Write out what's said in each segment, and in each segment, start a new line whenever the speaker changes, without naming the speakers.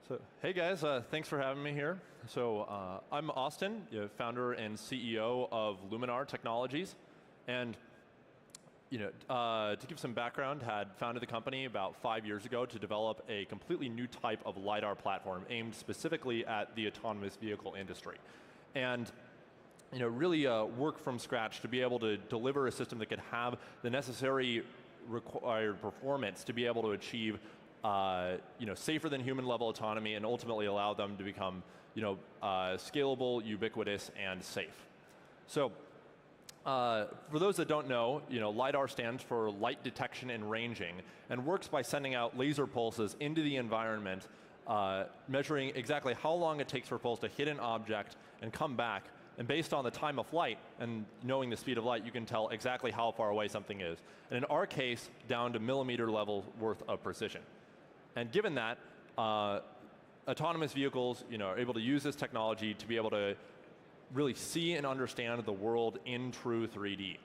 So, hey guys, thanks for having me here. So, I'm Austin, founder and CEO of Luminar Technologies, and to give some background, had founded the company about 5 years ago to develop a completely new type of Lidar platform aimed specifically at the autonomous vehicle industry, and really work from scratch to be able to deliver a system that could have the necessary required performance to be able to achieve safer than human level autonomy and ultimately allow them to become scalable, ubiquitous, and safe. So for those that don't know, Lidar stands for light detection and ranging, and works by sending out laser pulses into the environment, measuring exactly how long it takes for a pulse to hit an object and come back. And based on the time of flight and knowing the speed of light, you can tell exactly how far away something is. And in our case, down to millimeter level worth of precision. And given that, autonomous vehicles are able to use this technology to be able to really see and understand the world in true 3D.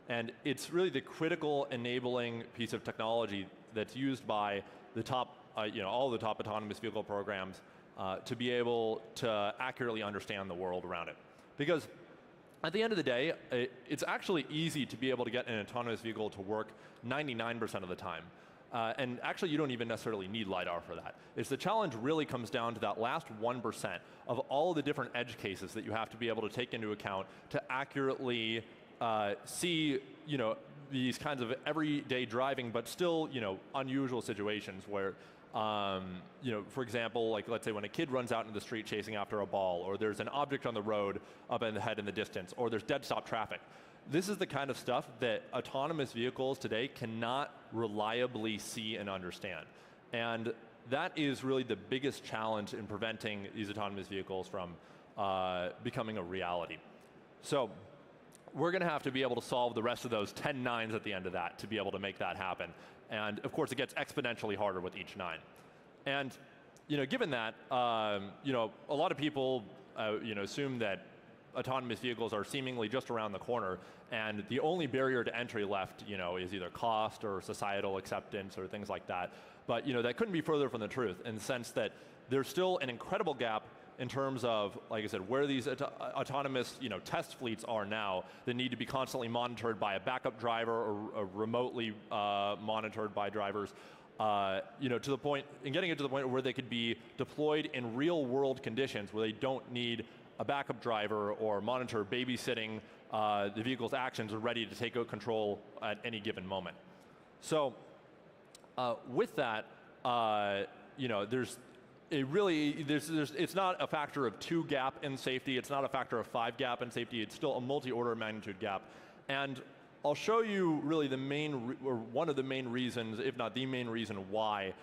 And it's really the critical enabling piece of technology that's used by the top, all the top autonomous vehicle programs to be able to accurately understand the world around it. Because at the end of the day, it's actually easy to be able to get an autonomous vehicle to work 99% of the time. And actually, you don't even necessarily need Lidar for that. The challenge really comes down to that last 1% of all the different edge cases that you have to be able to take into account to accurately see these kinds of everyday driving, but still unusual situations where for example, like let's say when a kid runs out into the street chasing after a ball, or there's an object on the road up ahead in the distance, or there's dead stop traffic. This is the kind of stuff that autonomous vehicles today cannot reliably see and understand. And that is really the biggest challenge in preventing these autonomous vehicles from becoming a reality. So we're going to have to be able to solve the rest of those 10 nines at the end of that to be able to make that happen. And of course, it gets exponentially harder with each 9. And given that, a lot of people assume that autonomous vehicles are seemingly just around the corner, and the only barrier to entry left is either cost or societal acceptance or things like that. But that couldn't be further from the truth, in the sense that there's still an incredible gap in terms of, like I said, where these autonomous test fleets are now that need to be constantly monitored by a backup driver or remotely monitored by drivers, to the point, and getting it to the point where they could be deployed in real world conditions where they don't need a backup driver or monitor babysitting the vehicle's actions are ready to take control at any given moment. So with that, it's not a factor of 2 gap in safety, it's not a factor of 5 gap in safety, it's still a multi-order of magnitude gap. And I'll show you really one of the main reasons, if not the main reason why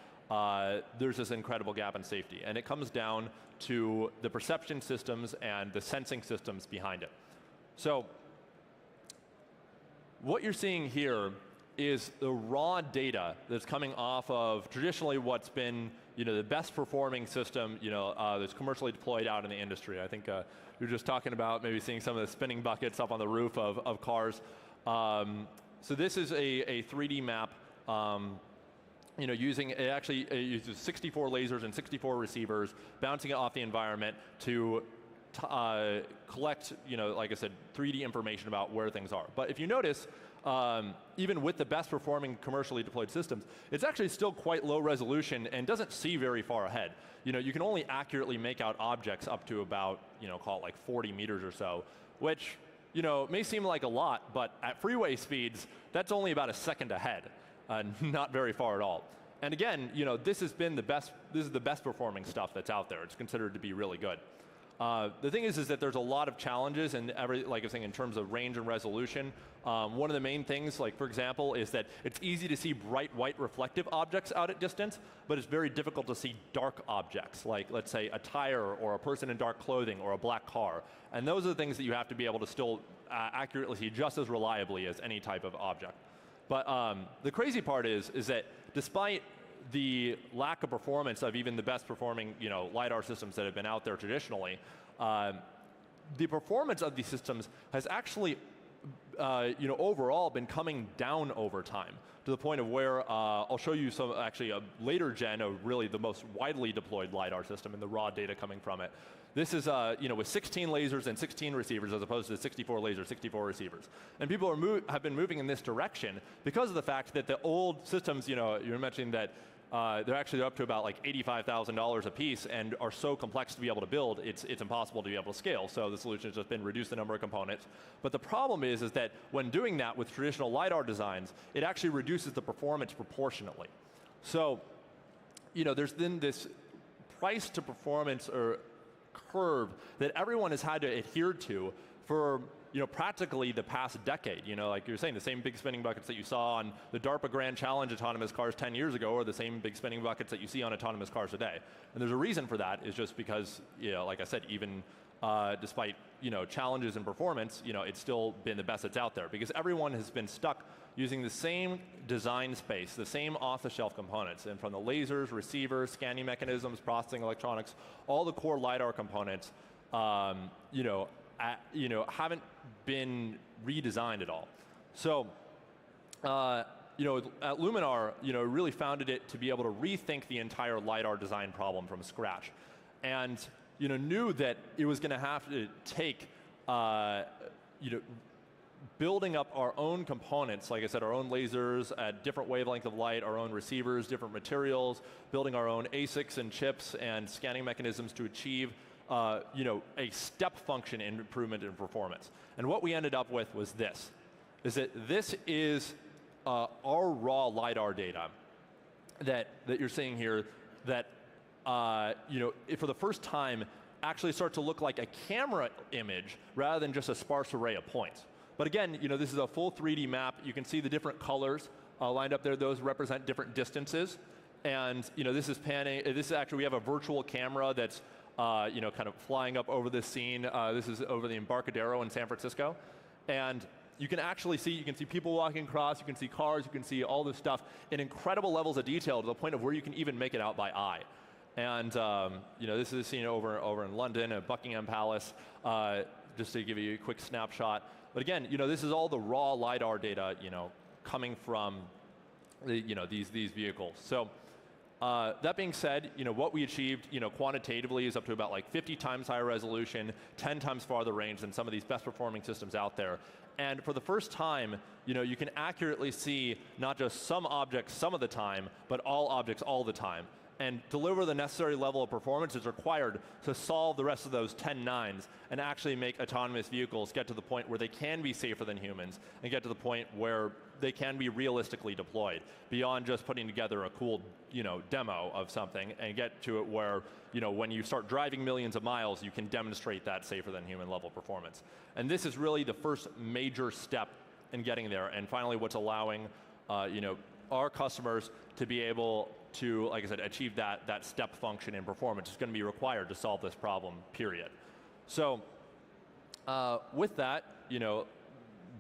there's this incredible gap in safety. And it comes down to the perception systems and the sensing systems behind it. So what you're seeing here is the raw data that's coming off of traditionally what's been the best performing system that's commercially deployed out in the industry. I think you're just talking about maybe seeing some of the spinning buckets up on the roof of cars. So this is a 3D map it uses 64 lasers and 64 receivers, bouncing it off the environment to collect, like I said, 3D information about where things are. But if you notice, even with the best performing commercially deployed systems, it's actually still quite low resolution and doesn't see very far ahead. You can only accurately make out objects up to about, call it like 40 meters or so, which may seem like a lot, but at freeway speeds, that's only about a second ahead. Not very far at all. And again, this is the best performing stuff that's out there. It's considered to be really good. The thing is that there's a lot of challenges in like I was saying, in terms of range and resolution. One of the main things, like for example, is that it's easy to see bright white reflective objects out at distance, but it's very difficult to see dark objects, like let's say a tire or a person in dark clothing or a black car. And those are the things that you have to be able to still accurately see just as reliably as any type of object. But the crazy part is that despite the lack of performance of even the best performing Lidar systems that have been out there traditionally, the performance of these systems has actually overall been coming down over time to the point of where I'll show you some, actually a later gen of really the most widely deployed LiDAR system and the raw data coming from it. This is with 16 lasers and 16 receivers as opposed to 64 lasers, 64 receivers. And people have been moving in this direction because of the fact that the old systems, you were mentioning that they're actually up to about like $85,000 a piece and are so complex to be able to build, it's impossible to be able to scale. So the solution has just been reduce the number of components. But the problem is that when doing that with traditional LiDAR designs, it actually reduces the performance proportionately. So, there's then this price to performance or curve that everyone has had to adhere to for practically the past decade. Like you're saying, the same big spending buckets that you saw on the DARPA Grand Challenge autonomous cars 10 years ago are the same big spending buckets that you see on autonomous cars today. And there's a reason for that, is just because, like I said, even despite challenges in performance, it's still been the best that's out there, because everyone has been stuck using the same design space, the same off-the-shelf components, and from the lasers, receivers, scanning mechanisms, processing electronics, all the core LiDAR components, haven't been redesigned at all. So, at Luminar, really founded it to be able to rethink the entire LiDAR design problem from scratch, and knew that it was going to have to take, building up our own components, like I said, our own lasers at different wavelength of light, our own receivers, different materials, building our own ASICs and chips and scanning mechanisms to achieve a step function improvement in performance. And what we ended up with was this, is that this is our raw LiDAR data that you're seeing here that, for the first time, actually start to look like a camera image rather than just a sparse array of points. But again, this is a full 3D map. You can see the different colors lined up there. Those represent different distances. And this is panning. This is actually, we have a virtual camera that's kind of flying up over this scene. This is over the Embarcadero in San Francisco. And you can actually see, people walking across, you can see cars, you can see all this stuff in incredible levels of detail to the point of where you can even make it out by eye. And this is a scene over in London at Buckingham Palace, just to give you a quick snapshot. But again, this is all the raw LiDAR data, coming from these vehicles. So that being said, what we achieved, quantitatively is up to about like 50 times higher resolution, 10 times farther range than some of these best performing systems out there. And for the first time, you can accurately see not just some objects some of the time, but all objects all the time, and deliver the necessary level of performance is required to solve the rest of those 10 nines and actually make autonomous vehicles get to the point where they can be safer than humans and get to the point where they can be realistically deployed beyond just putting together a cool demo of something, and get to it where when you start driving millions of miles, you can demonstrate that safer than human level performance. And this is really the first major step in getting there, and finally what's allowing our customers to be able to, like I said, achieve that step function in performance is going to be required to solve this problem, period. So with that,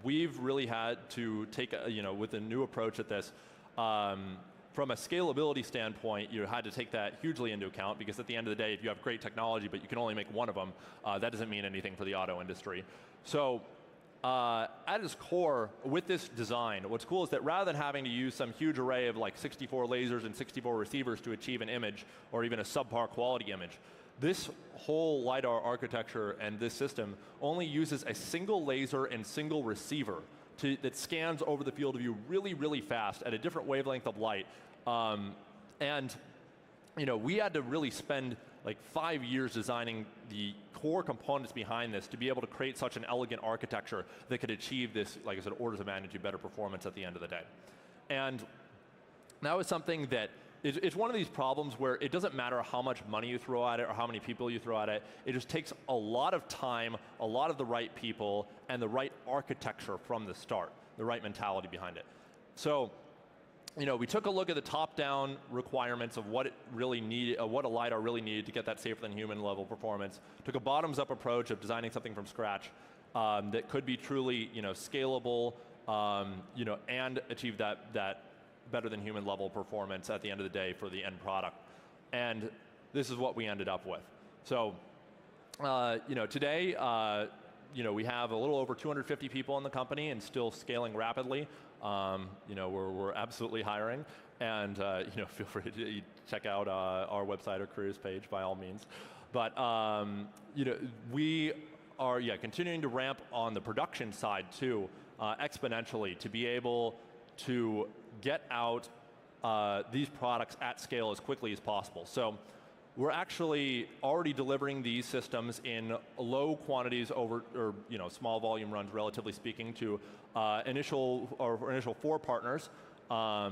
we've really had to take, with a new approach at this, from a scalability standpoint, you had to take that hugely into account, because at the end of the day, if you have great technology but you can only make one of them, that doesn't mean anything for the auto industry. So at its core, with this design, what's cool is that rather than having to use some huge array of like 64 lasers and 64 receivers to achieve an image, or even a subpar quality image, this whole LiDAR architecture and this system only uses a single laser and single receiver that scans over the field of view really, really fast at a different wavelength of light. We had to really spend like 5 years designing the core components behind this to be able to create such an elegant architecture that could achieve this, like I said, orders of magnitude better performance at the end of the day. And that was something that it's one of these problems where it doesn't matter how much money you throw at it or how many people you throw at it. It just takes a lot of time, a lot of the right people, and the right architecture from the start, the right mentality behind it. So, we took a look at the top-down requirements of what it really needed, what a LiDAR really needed to get that safer than human level performance. Took a bottoms-up approach of designing something from scratch that could be truly, scalable, and achieve that better than human level performance at the end of the day for the end product. And this is what we ended up with. So, today, we have a little over 250 people in the company and still scaling rapidly. We're absolutely hiring, and feel free to check out our website or careers page by all means. But we are continuing to ramp on the production side too, exponentially, to be able to get out these products at scale as quickly as possible. So we're actually already delivering these systems in low quantities or small volume runs, relatively speaking, to initial 4 partners. We're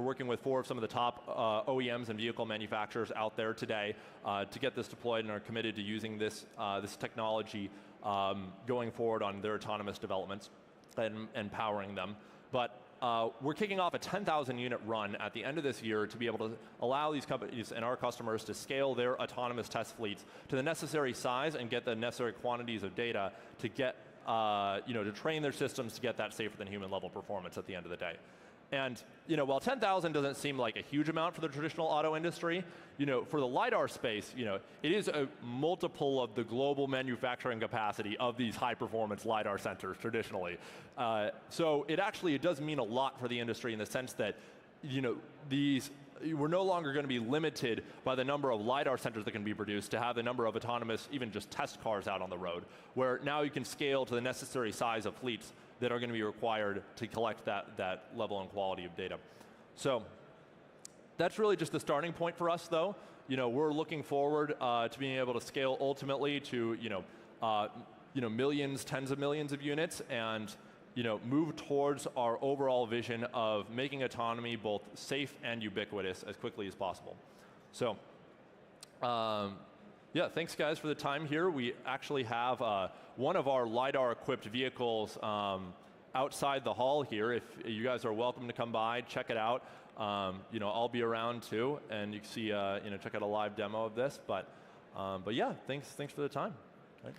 working with 4 of some of the top OEMs and vehicle manufacturers out there today to get this deployed, and are committed to using this technology going forward on their autonomous developments and powering them. But we're kicking off a 10,000 unit run at the end of this year to be able to allow these companies and our customers to scale their autonomous test fleets to the necessary size and get the necessary quantities of data to get, to train their systems to get that safer than human level performance at the end of the day. And while 10,000 doesn't seem like a huge amount for the traditional auto industry, for the Lidar space, it is a multiple of the global manufacturing capacity of these high performance Lidar sensors traditionally. So it does mean a lot for the industry in the sense that, we're no longer going to be limited by the number of Lidar sensors that can be produced to have the number of autonomous, even just test cars out on the road, where now you can scale to the necessary size of fleets that are going to be required to collect that level and quality of data. So that's really just the starting point for us, though. We're looking forward to being able to scale ultimately to millions, tens of millions of units, and move towards our overall vision of making autonomy both safe and ubiquitous as quickly as possible. So, yeah, thanks guys for the time here. We actually have one of our LiDAR-equipped vehicles outside the hall here. If you guys are welcome to come by, check it out. I'll be around too, and you can see, check out a live demo of this. But yeah, thanks for the time. Right.